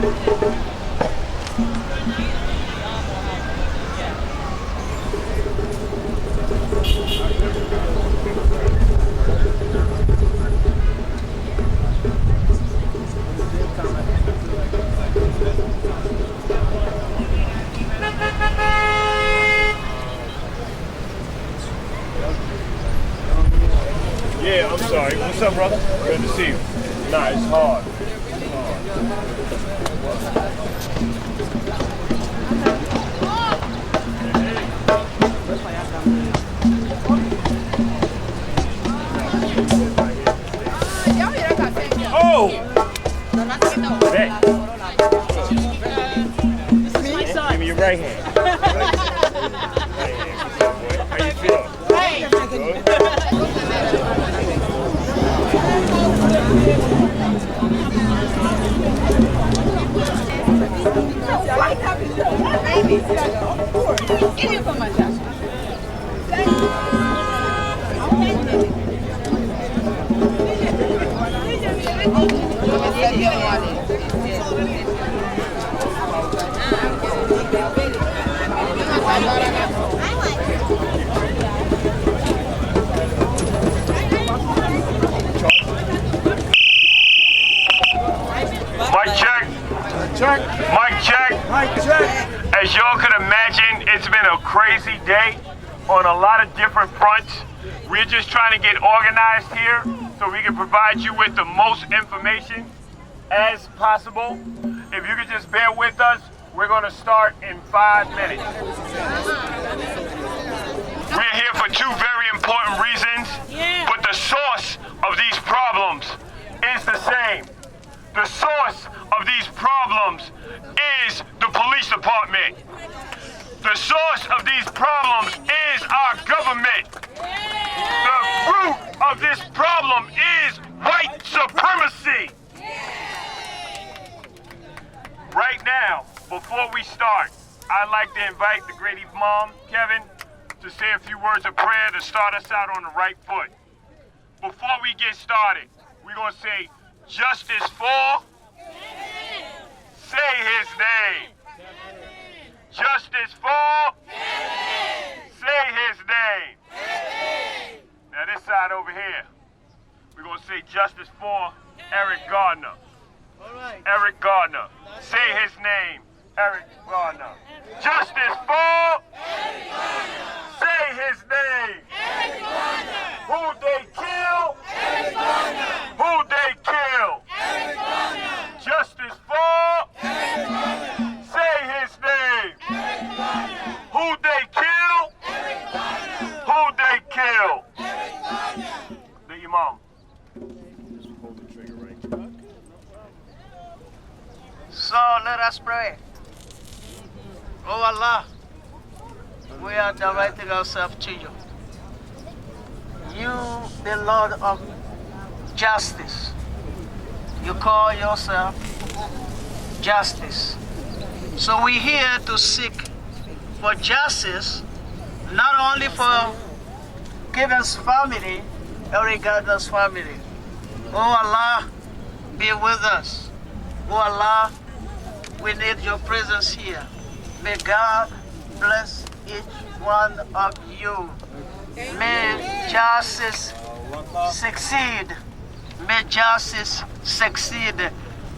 Yeah, I'm sorry. What's up, brother? Good to see you. Nah, it's hard. Oh! Hey. Give me your right hand. Right hand. How you feel? Good? Give you for my job. Mic check. Check. Mic check. Mic check. As y'all could imagine, it's been a crazy day on a lot of different fronts. We're just trying to get organized here so we can provide you with the most information as possible. If you could just bear with us, we're going to start in 5 minutes. We're here for two very important reasons, but the source of these problems is the same. The source of these problems is the police department. The source of these problems is our government. The root of this problem is white supremacy. Right now, before we start, I'd like to invite the great Imam, Kevin, to say a few words of prayer to start us out on the right foot. Before we get started, we're going to say justice for. Say his name. Justice for. Say his name. Now this side over here, we're going to say justice for Eric Gardner. Eric Gardner. Say his name. Eric Gardner. Justice for. Say his name. Who they kill. Who they kill. Justice for. Say his name. Who they kill. Who they kill. The Imam. Hold the trigger right. So let us pray. Oh Allah, we are directing ourselves to you. You, the Lord of justice. You call yourself justice. So we're here to seek for justice, not only for Kevin's family, Eric Gardner's family. Oh Allah, be with us. Oh Allah, we need your presence here. May God bless each one of you. May justice succeed. May justice succeed.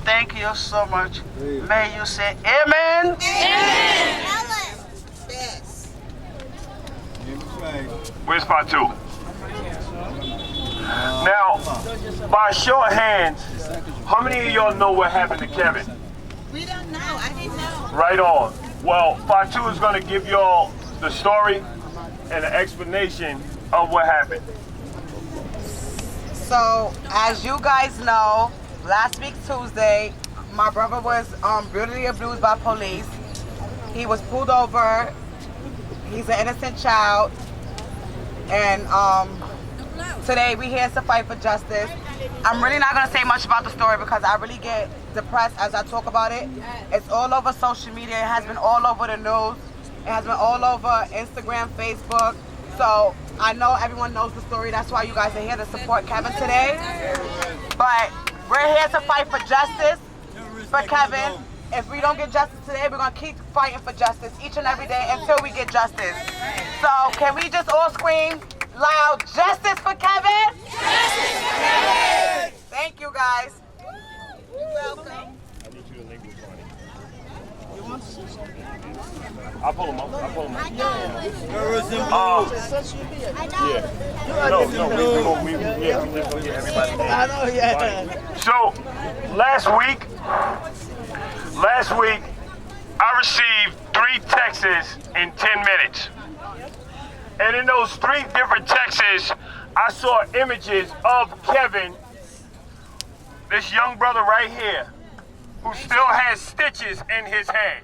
Thank you so much. May you say amen. Amen. Where's Fatu? Now, by a show of hands, how many of y'all know what happened to Kevin? We don't know. I didn't know. Right on. Well, Fatu is going to give y'all the story and an explanation of what happened. So, as you guys know, last week Tuesday, my brother was brutally abused by police. He was pulled over. He's an innocent child. And today we're here to fight for justice. I'm really not going to say much about the story because I really get depressed as I talk about it. It's all over social media. It has been all over the news. It has been all over Instagram, Facebook. So I know everyone knows the story. That's why you guys are here to support Kevin today. But we're here to fight for justice for Kevin. if we don't get justice today, we're going to keep fighting for justice each and every day until we get justice. So can we just all scream loud, justice for Kevin? Justice for Kevin! Thank you, guys. You're welcome. I need you to link with Ronnie. I'll pull him up. I'll pull him up. So last week, I received 3 texts in 10 minutes. And in those 3 different texts, I saw images of Kevin, this young brother right here, who still has stitches in his head,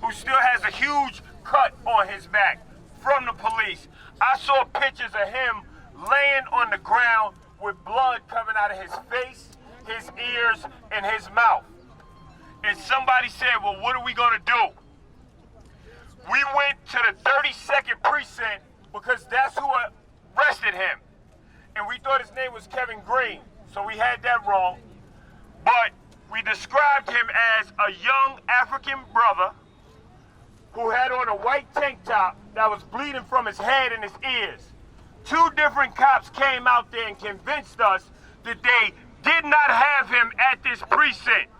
who still has a huge cut on his back from the police. I saw pictures of him laying on the ground with blood coming out of his face, his ears, and his mouth. And somebody said, well, what are we gonna do? We went to the 32nd precinct because that's who arrested him. And we thought his name was Kevin Green, so we had that wrong. But we described him as a young African brother who had on a white tank top that was bleeding from his head and his ears. 2 different cops came out there and convinced us that they did not have him at this precinct.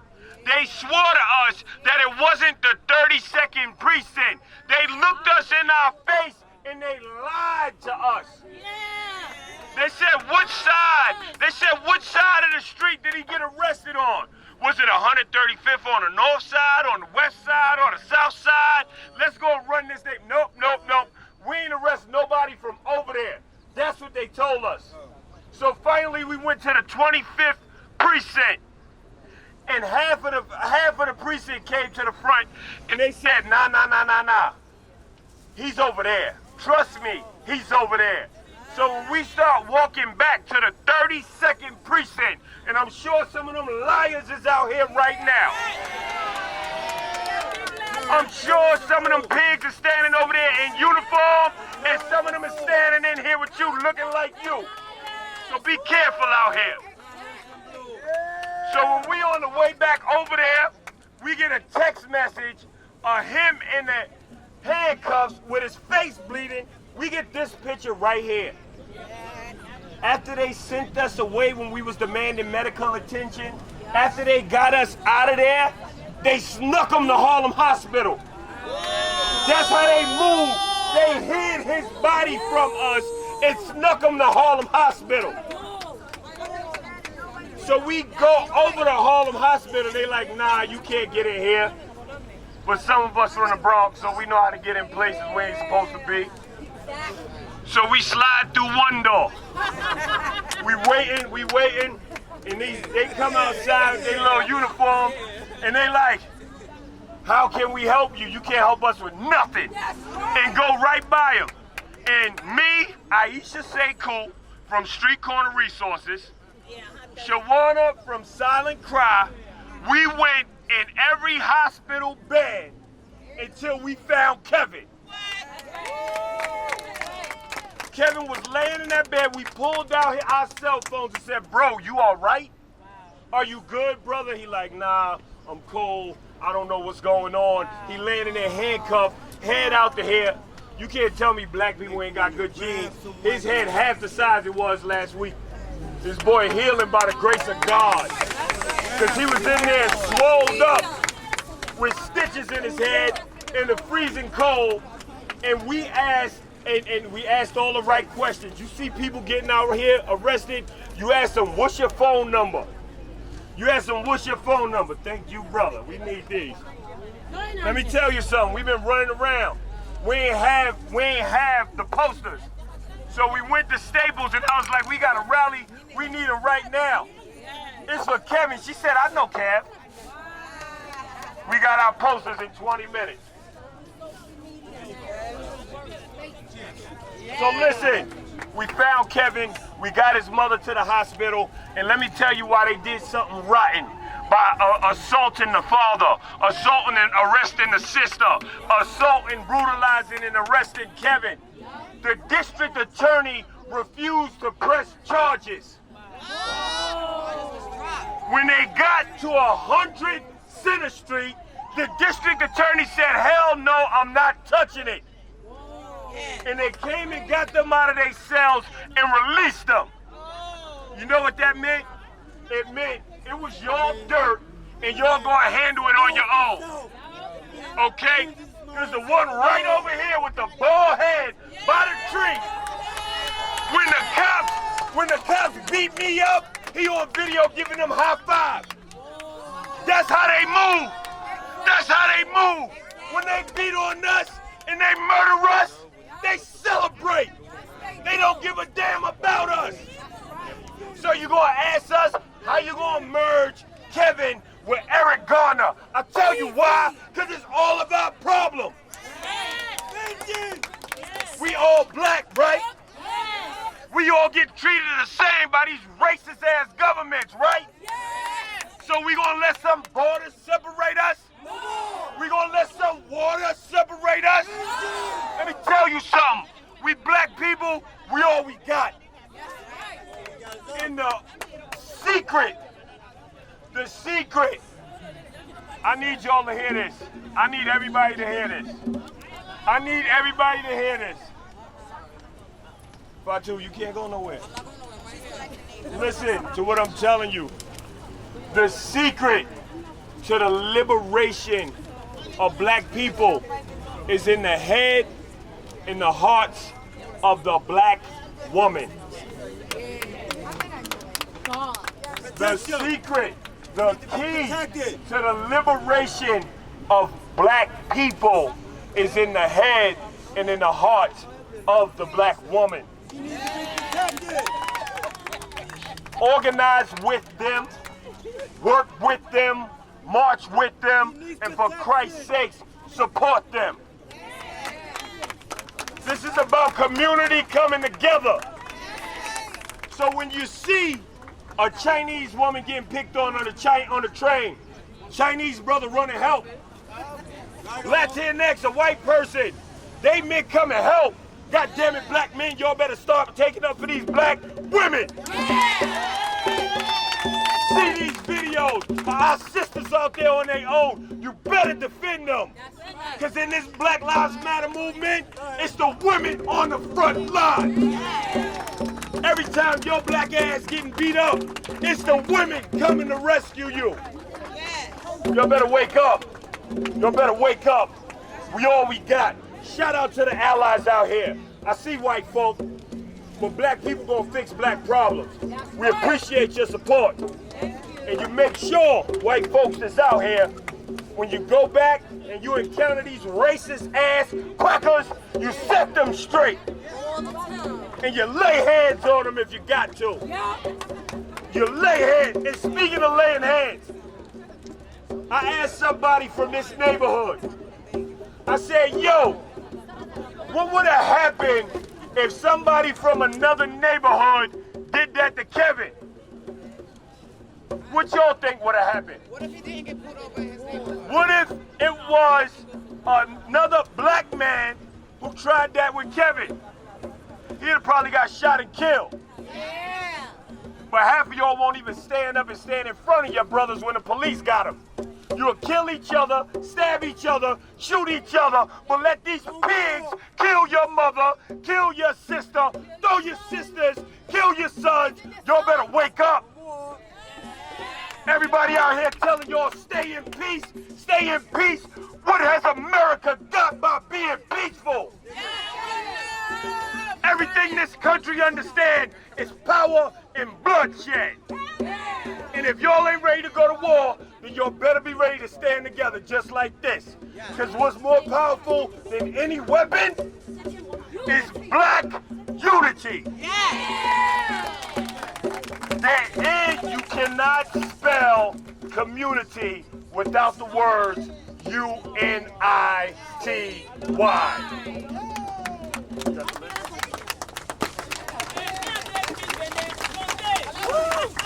They swore to us that it wasn't the 32nd precinct. They looked us in our face and they lied to us. They said, which side? They said, which side of the street did he get arrested on? Was it 135th on the north side, on the west side, or the south side? Let's go run this thing. Nope, nope, nope. We ain't arrest nobody from over there. That's what they told us. So finally we went to the 25th precinct. And half of the precinct came to the front and they said, nah. He's over there. Trust me, he's over there. So when we start walking back to the 32nd precinct, and I'm sure some of them liars is out here right now. I'm sure some of them pigs are standing over there in uniform, and some of them are standing in here with you looking like you. So be careful out here. So when we on the way back over there, we get a text message of him in the handcuffs with his face bleeding. We get this picture right here. After they sent us away when we was demanding medical attention, after they got us out of there, they snuck him to Harlem Hospital. That's how they moved. They hid his body from us and snuck him to Harlem Hospital. So we go over to Harlem Hospital, they like, nah, you can't get in here. But some of us from the Bronx, so we know how to get in places we ain't supposed to be. So we slide through one door. We waiting, and they come outside with their little uniform, and they like, how can we help you? You can't help us with nothing. And go right by them. And me, Aisha Sekou from Street Corner Resources, Shawana from Silent Cry, we went in every hospital bed until we found Kevin. Kevin was laying in that bed. We pulled out our cell phones and said, bro, you all right? Are you good, brother? He like, nah, I'm cool. I don't know what's going on. He laying in there handcuffed, head out to here. You can't tell me black people ain't got good genes. His head half the size it was last week. This boy healing by the grace of God. Because he was in there swolled up with stitches in his head in the freezing cold. And we asked, and we asked all the right questions. You see people getting out here arrested, you ask them, what's your phone number? You ask them, what's your phone number? Thank you, brother. We need these. Let me tell you something. We've been running around. We ain't have the posters. So we went to Staples and I was like, we got a rally. We need them right now. It's for Kevin. She said, I know, Kev. We got our posters in 20 minutes. So listen, we found Kevin, we got his mother to the hospital, and let me tell you why they did something rotten by assaulting the father, assaulting and arresting the sister, assaulting, brutalizing, and arresting Kevin. The district attorney refused to press charges. When they got to 100 Center Street, The district attorney said, hell no, I'm not touching it. And they came and got them out of their cells and released them. You know what that meant? It meant it was y'all dirt and y'all gonna handle it on your own. Okay? There's the one right over here with the bald head by the tree. When the cops beat me up, he on video giving them high five. That's how they move. That's how they move. When they beat on us and they murder us, they celebrate. They don't give a damn about us. So you gonna ask us how you gonna merge Kevin with Eric Garner? I'll tell you why, because it's all about problems. We all black, right? We all get treated the same by these racist ass governments, right? So we gonna let some borders separate us? We gonna let some water separate us? Let me tell you something. We black people, we all we got. In the secret, I need y'all to hear this. I need everybody to hear this. I need everybody to hear this. Fatu, you can't go nowhere. Listen to what I'm telling you. The secret to the liberation of black people is in the head, in the hearts of the black woman. The secret, the key to the liberation of black people is in the head and in the heart of the black woman. Organize with them, work with them, march with them, and for Christ's sakes, support them. This is about community coming together. So when you see a Chinese woman getting picked on the train, Chinese brother running help, Latinx, a white person, they men come and help. God damn it, black men, y'all better start taking up for these black women. See these videos, our sisters out there on their own, you better defend them. Because in this Black Lives Matter movement, it's the women on the front line. Every time your black ass getting beat up, it's the women coming to rescue you. Y'all better wake up. Y'all better wake up. We all we got. Shout out to the allies out here. I see white folk, but black people gonna fix black problems. We appreciate your support. And you make sure, white folks that's out here, when you go back and you encounter these racist ass crackers, you set them straight. And you lay hands on them if you got to. You lay hands. And speaking of laying hands, I asked somebody from this neighborhood, I said, yo, what would have happened if somebody from another neighborhood did that to Kevin? What y'all think would have happened? What if he didn't get pulled over in his neighborhood? What if it was another black man who tried that with Kevin? He'd have probably got shot and killed. Yeah. But half of y'all won't even stand up and stand in front of your brothers when the police got them. You'll kill each other, stab each other, shoot each other, but let these pigs kill your mother, kill your sister, throw your sisters, kill your sons. Y'all better wake up. Everybody out here telling y'all stay in peace, stay in peace. What has America got by being peaceful? Everything this country understands is power and bloodshed. And if y'all ain't ready to go to war, then y'all better be ready to stand together just like this. Because what's more powerful than any weapon is black unity. You cannot spell community without the words U-N-I-T-Y.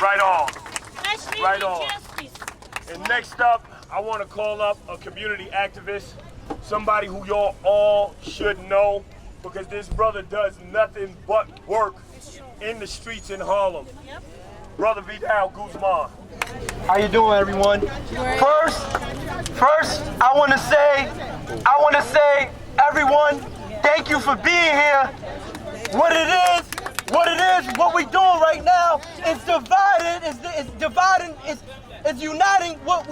Right on. Right on. And next up, I want to call up a community activist, somebody who y'all all should know, because this brother does nothing but work in the streets in Harlem. Brother Vidal Guzman. How you doing, everyone? First, I want to say, everyone, thank you for being here. What we're doing right now is is uniting what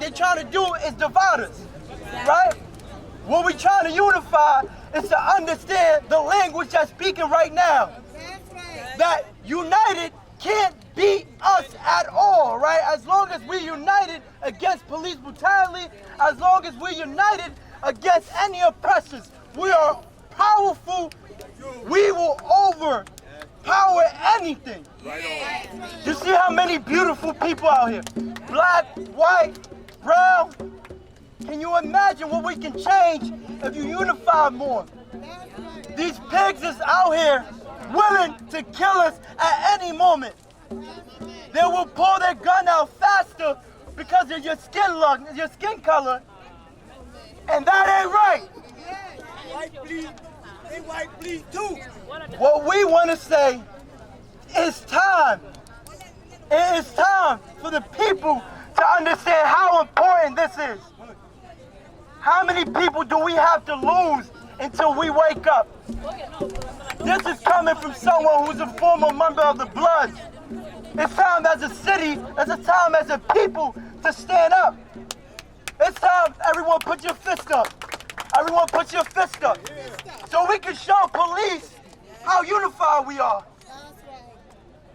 they're trying to do is divide us, right? What we're trying to unify is to understand the language that's speaking right now. That united can't beat us at all, right? As long as we're united against police brutality, as long as we're united against any oppressors, we are powerful. We will overpower anything. You see how many beautiful people out here? Black, white, brown. Can you imagine what we can change if you unify more? These pigs is out here willing to kill us at any moment. They will pull their gun out faster because of your skin color, and that ain't right. White bleed, they white bleed too. What we want to say is time. It is time for the people to understand how important this is. How many people do we have to lose until we wake up? This is coming from someone who's a former member of the Bloods. It's time as a city, it's time as a people to stand up. It's time, everyone put your fist up. Everyone put your fist up. So we can show police how unified we are.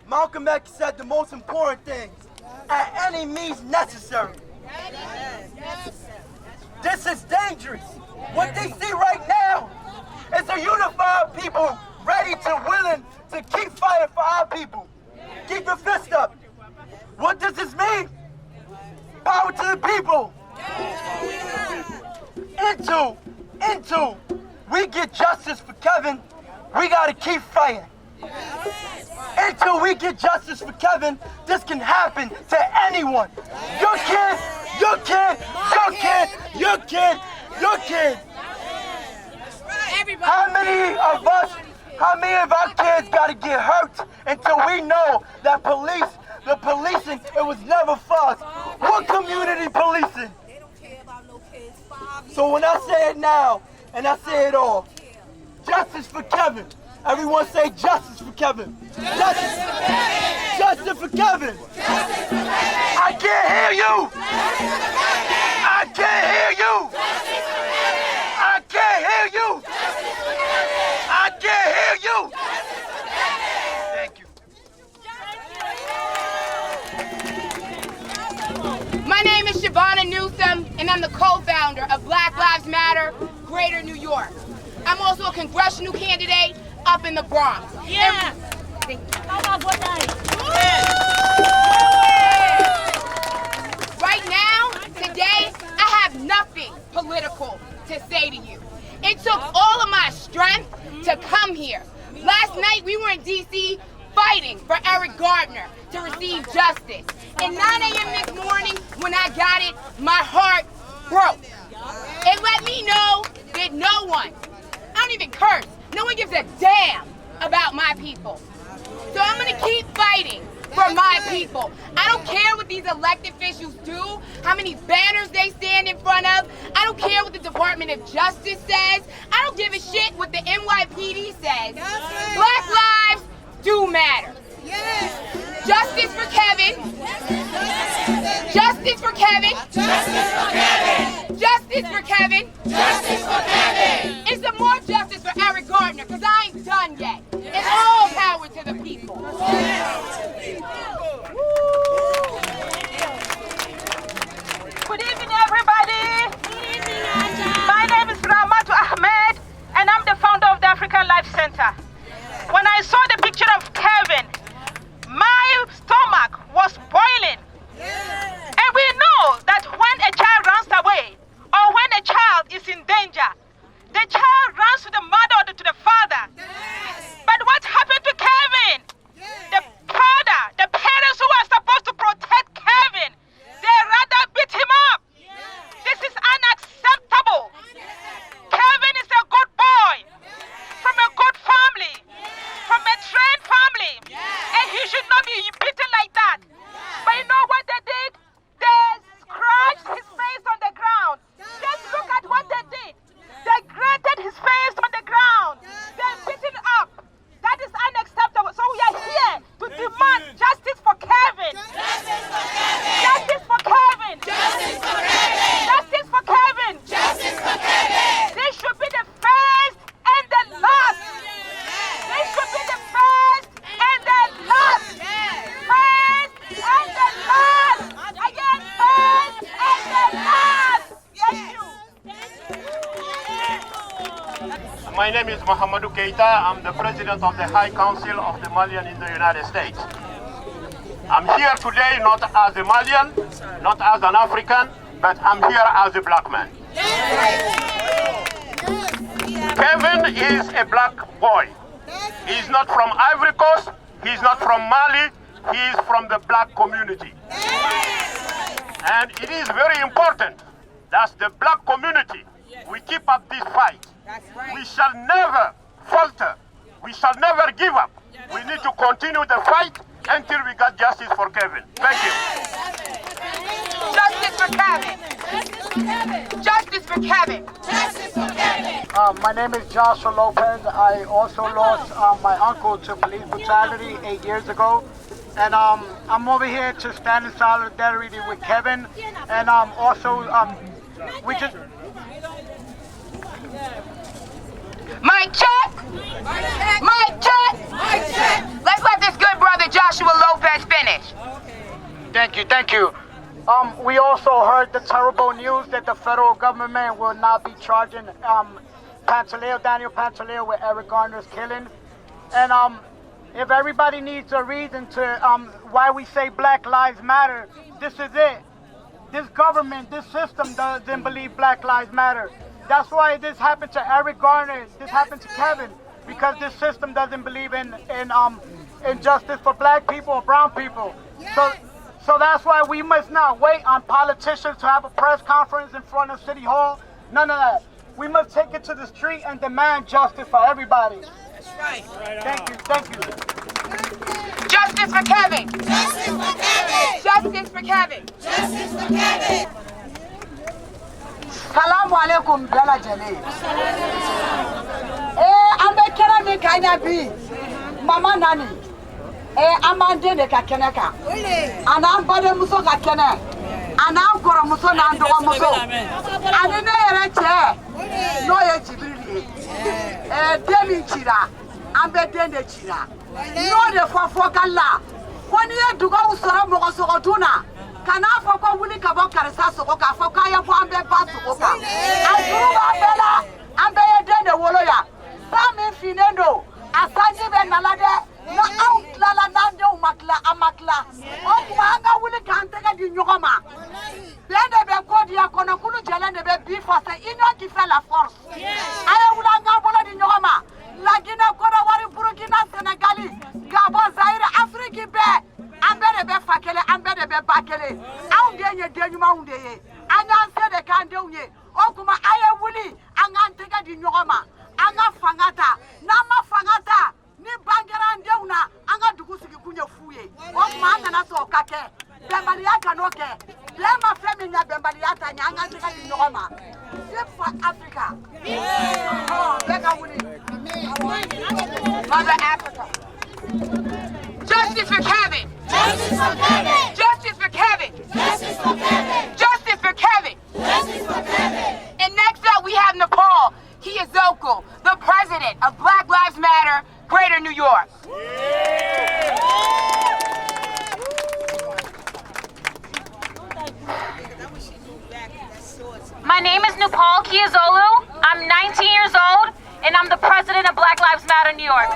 Malcolm X said the most important thing, at any means necessary. This is dangerous. What they see right now is a unified people ready to, willing to keep fighting for our people. Keep your fist up. What does this mean? Power to the people. Until we get justice for Kevin, we gotta keep fighting. Until we get justice for Kevin, this can happen to anyone. Your kid, your kid, your kid, your kid, your kid. How many of our kids gotta get hurt until we know that the policing, it was never for us? What community policing? So when I say it now, and I say it all, justice for Kevin. Everyone say justice for Kevin. Justice for Kevin. Justice for Kevin. Justice for Kevin. I can't hear you. I can't hear you. I can't hear you. I can't hear you. Thank you. My name is Shavonna Newsom, and I'm the co-founder of Black Lives Matter, Greater New York. I'm also a congressional candidate up in the Bronx. Yeah. Right now, today, I have nothing political to say to you. It took all of my strength to come here. Last night, we were in D.C. fighting for Eric Gardner to receive justice. At 9 a.m. this morning, when I got it, my heart broke. It let me know that no one, I don't even curse, no one gives a damn about my people. So I'm gonna keep fighting for my people. I don't care what these elected officials do, how many banners they stand in front of. I don't care what the Department of Justice says. I don't give a shit what the NYPD says. Black lives do matter. Justice for Kevin. Justice for Kevin. Justice for Kevin. Justice for Kevin. Justice for Kevin. And some more justice for Eric Gardner, because I ain't done yet. And all power to the people. Good evening, everybody. My name is Ramatu Ahmed, and I'm the founder of the African Life Center. When I saw the picture of Kevin, my stomach was boiling. And we know that when a My name is Mohamedou Keita. I'm the president of the High Council of the Malian in the United States. I'm here today not as a Malian, not as an African, but I'm here as a black man. Kevin is a black boy. He's not from Ivory Coast, he's not from Mali, he is from the black community. And it is very important that the black community, we keep up this fight. We shall never falter. We shall never give up. We need to continue the fight until we get justice for Kevin. Thank you. Justice for Kevin. Justice for Kevin. Justice for Kevin. My name is Joshua Lopez. I also lost my uncle to police brutality 8 years ago. And I'm over here to stand in solidarity with Kevin. And also, we just... Mic check. Mic check. Let's let this good brother Joshua Lopez finish. Thank you. We also heard the terrible news that the federal government will not be charging Daniel Pantaleo with Eric Garner's killing. And if everybody needs a reason to why we say Black Lives Matter, this is it. This government, this system doesn't believe Black Lives Matter. That's why this happened to Eric Garner, this happened to Kevin, because this system doesn't believe in justice for black people or brown people. So that's why we must not wait on politicians to have a press conference in front of City Hall. None of that. We must take it to the street and demand justice for everybody. That's right. Thank you. Justice for Kevin. Justice for Kevin. Justice for Kevin. Justice for Kevin. Salamu alaikum bela jale. Ambe kera ni kanya bi. Mama nani. Amande ne ka kene ka. Ana ambade muso ka kene. Ana goro muso na ndo muso. Ani ne yere che. No ye jibrili. Demi chira. Ambe dende chira. No de fofo kala. Woni ye dugo usoro mo so tuna. Kana foko wuli ka bo karisa soko ka foko ya bo ambe ba soko ka azuru ba bela ambe ye dende wolo ya sami finendo asanji be nalade na outlala nande umakla amakla o kuma anga wuli ka antega di nyogoma bende be kodi ya kono kunu jelende be bi force union qui fait la force aye wula nga bolo di nyogoma la Guinée Côte d'Ivoire Burkina Sénégal Gabon Zaire Afrique be ambere be fakele ambere be bakele aunde ye denyuma aunde ye anya sede kande unye okuma aye wuli anga ntega di nyogoma anga fangata na ma fangata ni bangera ndeuna anga dugusiki kunye fuye okuma anga na so kake bembali yaka noke blema femina bembali yata nya anga ntega di nyogoma Save for Africa. Mother Africa. Justice for Kevin. Justice for Kevin. Justice for Kevin. Justice for Kevin. Justice for Kevin. Justice for Kevin. And next up we have Nepal. He is Zokul, the president of Black Lives Matter, Greater New York. My name is Nepal Kiazolu. I'm 19 years old, and I'm the president of Black Lives Matter New York.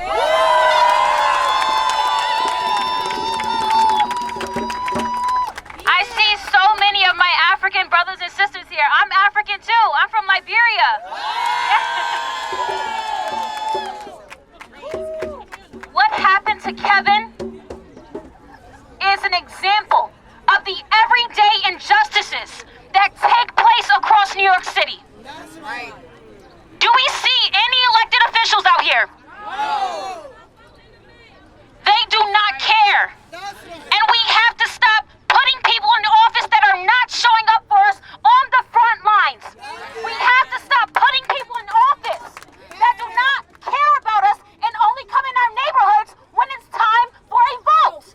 I see so many of my African brothers and sisters here. I'm African too. I'm from Liberia. What happened to Kevin is an example of the everyday injustices that take place across New York City. That's right. Do we see any elected officials out here? No. They do not care. That's right. And we have to stop putting people in office that are not showing up for us on the front lines. We have to stop putting people in office that do not care about us and only come in our neighborhoods when it's time for a vote.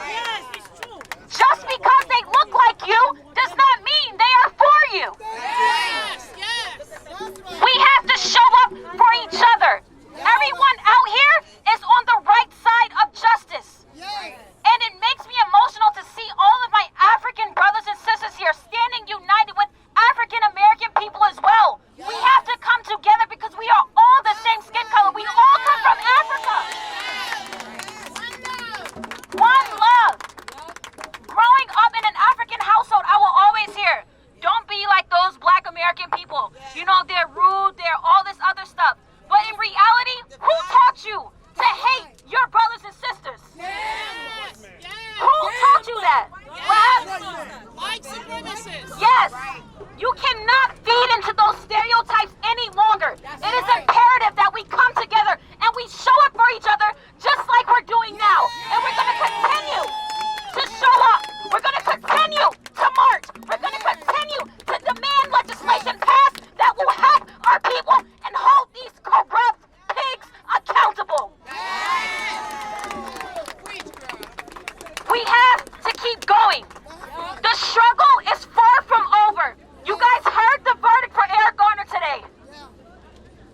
Yes, it's true. Just because they look like you does not mean they are for you. Yes, yes. That's right. We have to show up for each other. Everyone out here is on the right side of justice. Yes. And it makes me emotional to see all of my African brothers and sisters here standing those Black American people. You know, they're rude, they're all this other stuff. But in reality, who taught you to hate your brothers and sisters? Who taught you that? White supremacists. Yes. You cannot feed into those stereotypes any longer. It is imperative that we come together and we show up for each other just like we're doing now. And we're going to continue to show up. We're going to continue to march. We're going to continue to demand legislation passed that will help our people and hold these corrupt pigs accountable. We have to keep going. The struggle is far from over. You guys heard the verdict for Eric Garner today.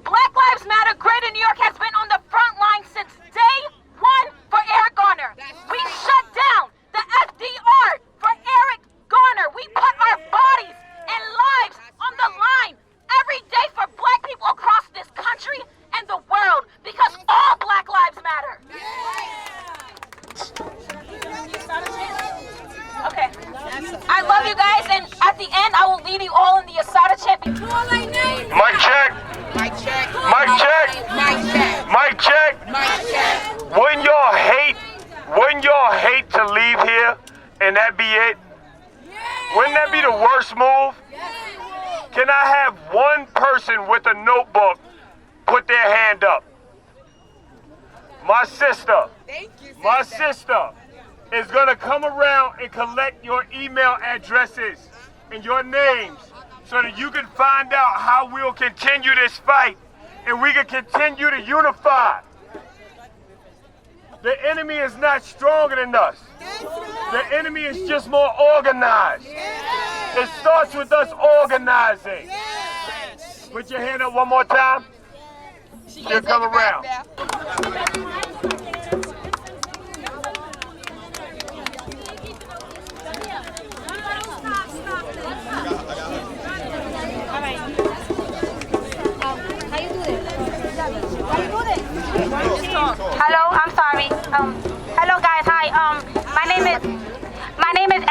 Black Lives Matter Grid in New York has been on the front line since day one for Eric Garner. We shut down the FDR for Eric Garner. We put our bodies and lives on the line every day for Black people across this country and the world because all Black lives matter. Okay. I love you guys, and at the end, I will leave you all in the Asada chant. Mic check. Mic check. Mic check. Mic check. Mic check. Mic check. Wouldn't y'all hate to leave here and that be it? Wouldn't that be the worst move? Can I have one person with a notebook put their hand up? My sister. My sister is going to come around and collect your email addresses and your names so that you can find out how we'll continue this fight and we can continue to unify. The enemy is not stronger than us. The enemy is just more organized. It starts with us organizing. Put your hand up one more time. She'll come around. Hello, I'm sorry. Hello guys, hi. My name is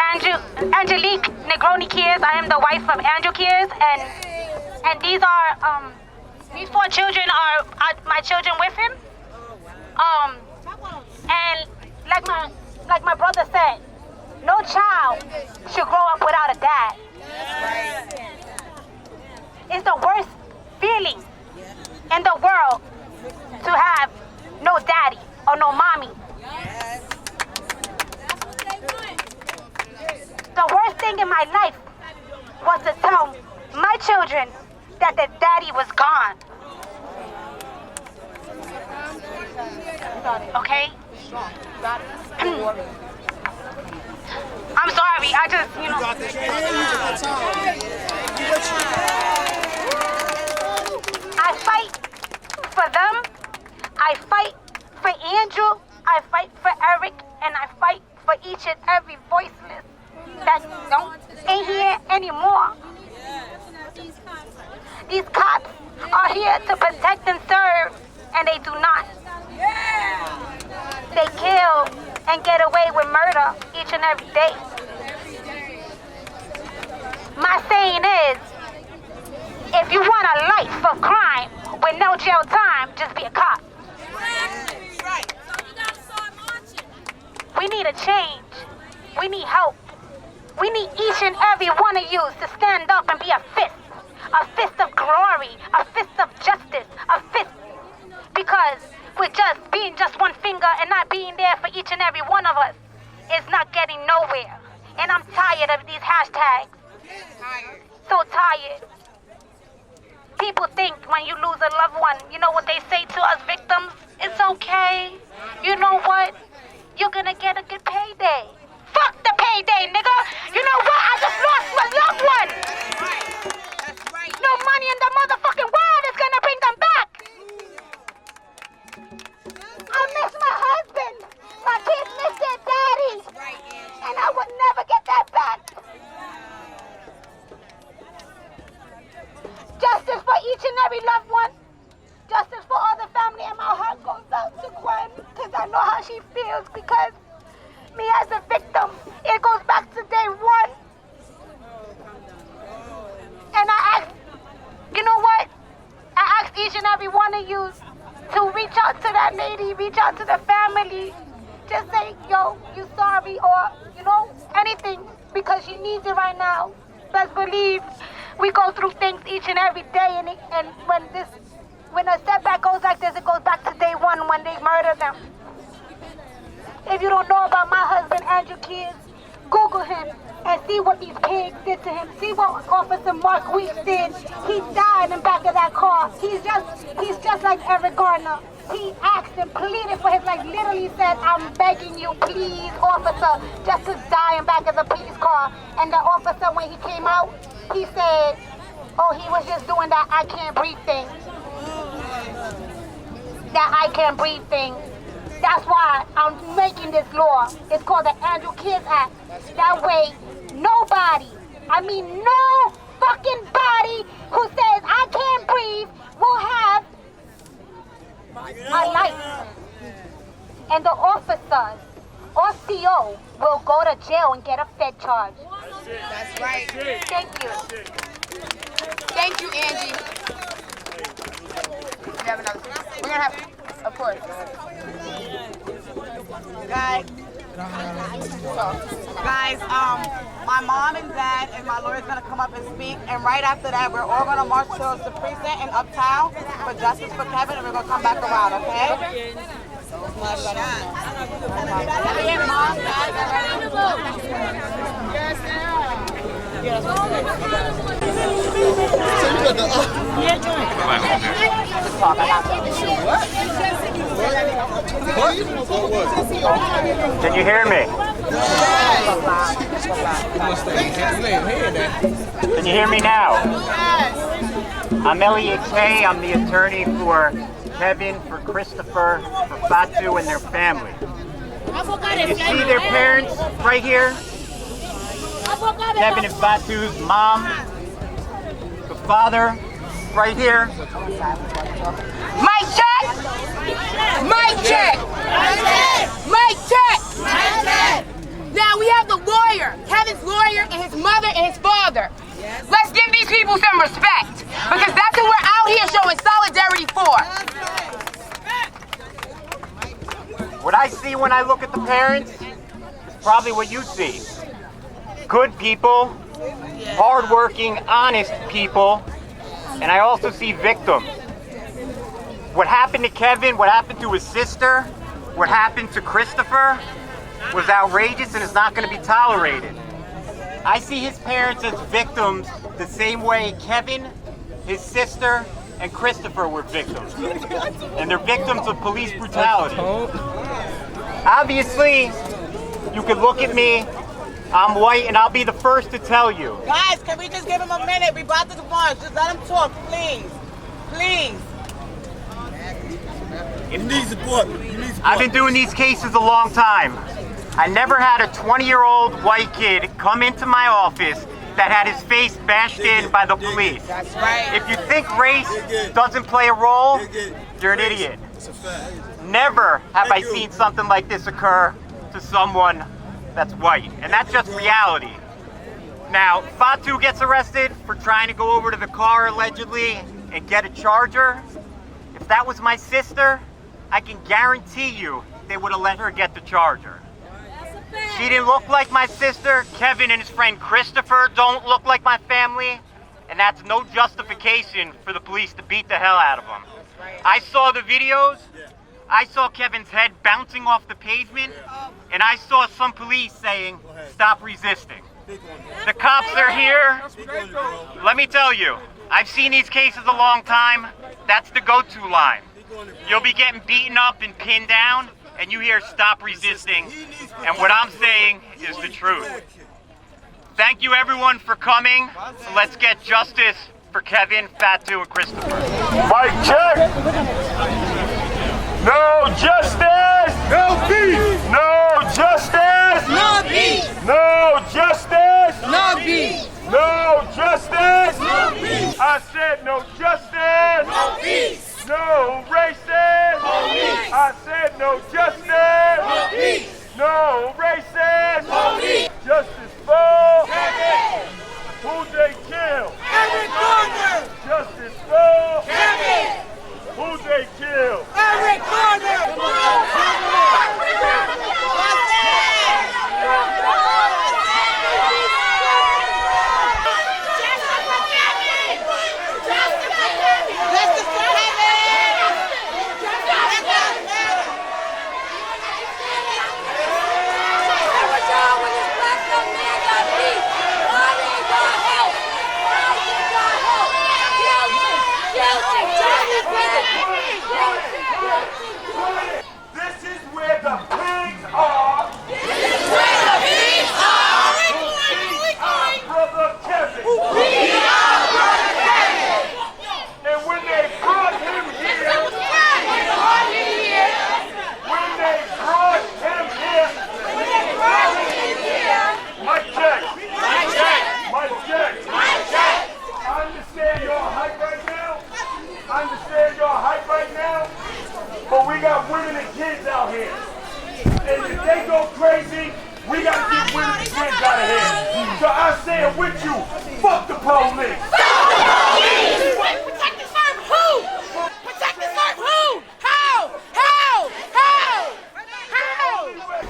Angelique Negroni Kears. I am the wife of Andrew Kears, and these four children are my children with him. And like my brother said, no child should grow up without a dad. It's the worst feeling in the world to have no daddy or no mommy. The worst thing in my life was to tell my children that their daddy was gone. Okay? I'm sorry, I just, I fight for them. I fight for Andrew, I fight for Eric, and I fight for each and every voiceless that ain't here anymore. These cops are here to protect and serve, and they do not. They kill and get away with murder each and every day. My saying is, if you want a life of crime with no jail time, just be a cop. We need a change. We need help. We need each and every one of you to stand up and be a fist of glory, a fist of justice, a fist. Because with just being just one finger and not being there for each and every one of us is not getting nowhere. And I'm tired of these hashtags. So tired. People think when you lose a loved one, you know what they say to us victims? It's okay. You know what? You're gonna get a good payday. Fuck the payday, nigga. You know what? I just lost my loved one. No money in the motherfucking world is gonna bring them back. I miss my husband. My kids miss their daddy. And I would never get that back. Justice for each and every loved one. Justice for all the family, and my heart goes out to Gwen because I know how she feels, because me as a victim, it goes back to day one. wanted you to reach out to that lady, reach out to the family. Just say, yo, you sorry, or, you know, anything, because she needs it right now. Best believe we go through things each and every day, and when a setback goes like this, it goes back to day one when they murder them. If you don't know about my husband, Andrew Kids, Google him and see what these pigs did to him. See what Officer Mark Weeks did. He died in the back of that car. He's just like Eric Garner. He asked and pleaded for his life, literally said, I'm begging you, please, officer, just to die in back of the police car. And the officer, when he came out, he said, oh, he was just doing that I can't breathe thing. That I can't breathe thing. That's why I'm making this law. It's called the Andrew Kids Act. That way, nobody, I mean no fucking body who says I can't breathe will have a life. And the officers or CO will go to jail and get a Fed charge. That's right. Thank you. Thank you, Angie. We have another. We're gonna have, of course. Guys, my mom and dad and my lawyer's gonna come up and speak, and right after that, we're all gonna march to the precinct in Uptown for justice for Kevin, and we're gonna come back around, okay? Can you hear me? Can you hear me now? I'm Elliot Kay. I'm the attorney for Kevin, for Christopher, for Fatu and their family. You see their parents right here? Kevin and Fatu's mom, the father right here. Mic check! Mic check! Mic check! Now we have the lawyer, Kevin's lawyer, and his mother and his father. Let's give these people some respect, because that's what we're out here showing solidarity for. What I see when I look at the parents is probably what you see. Good people, hardworking, honest people, and I also see victims. What happened to Kevin, what happened to his sister, what happened to Christopher was outrageous and is not going to be tolerated. I see his parents as victims the same way Kevin, his sister, and Christopher were victims. And they're victims of police brutality. Obviously, you could look at me, I'm white, and I'll be the first to tell you. Guys, can we just give him a minute? We about to march. Just let him talk, please. Please. You need support. I've been doing these cases a long time. I never had a 20-year-old white kid come into my office that had his face bashed in by the police. That's right. If you think race doesn't play a role, you're an idiot. Never have I seen something like this occur to someone that's white, and that's just reality. Now, Fatu gets arrested for trying to go over to the car allegedly and get a charger. If that was my sister, I can guarantee you they would have let her get the charger. She didn't look like my sister. Kevin and his friend Christopher don't look like my family, and that's no justification for the police to beat the hell out of them. I saw the videos. I saw Kevin's head bouncing off the pavement, and I saw some police saying, "Stop resisting." The cops are here. Let me tell you, I've seen these cases a long time. That's the go-to line. You'll be getting beaten up and pinned down, and you hear "Stop resisting," and what I'm saying is the truth. Thank you everyone for coming. So let's get justice for Kevin, Fatu, and Christopher. Mic check. No justice. No peace. No justice. No peace. No justice. No peace. No justice. No peace. I said no justice. No peace. No racist. Police. I said no justice. No peace. No racist. Police. Justice for Kevin. who they kill. Eric Garner. Justice for Kevin. who they This is where the pigs are. Brother Kevin. And when they brought him here, Mike check. I understand your hype right now. But we got women and kids out here. And if they go crazy, we gotta get women and kids out of here. So I say it with you, fuck the police. Protect and serve who? Protect and serve who? How?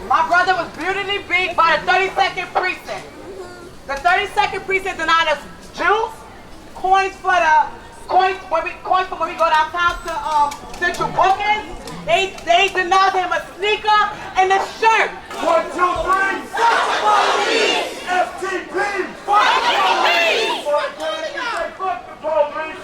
My brother was brutally beat by the 32nd precinct. The 32nd precinct denied us juice, coins for when we go downtown to Central Booking. They denied him a sneaker and a shirt. 1, 2, 3. FTP. Fuck the police. Fuck the police.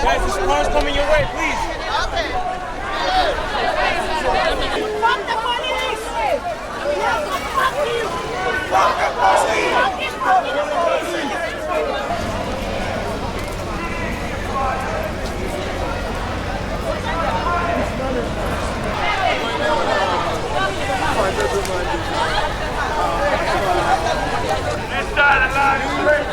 Guys, this car's coming your way, please. Fuck the police! Fuck you! Fuck the police. This side of the line is straight.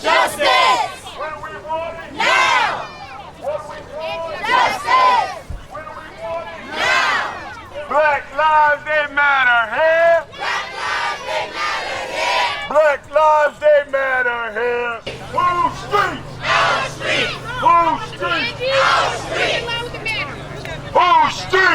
Justice! What do we want? Now! What do we want? Justice! What do we want? Now! Black lives, they matter here. Black lives, they matter here! Black lives, they matter here. Whose streets? Our street! Whose streets? Our street! Whose streets?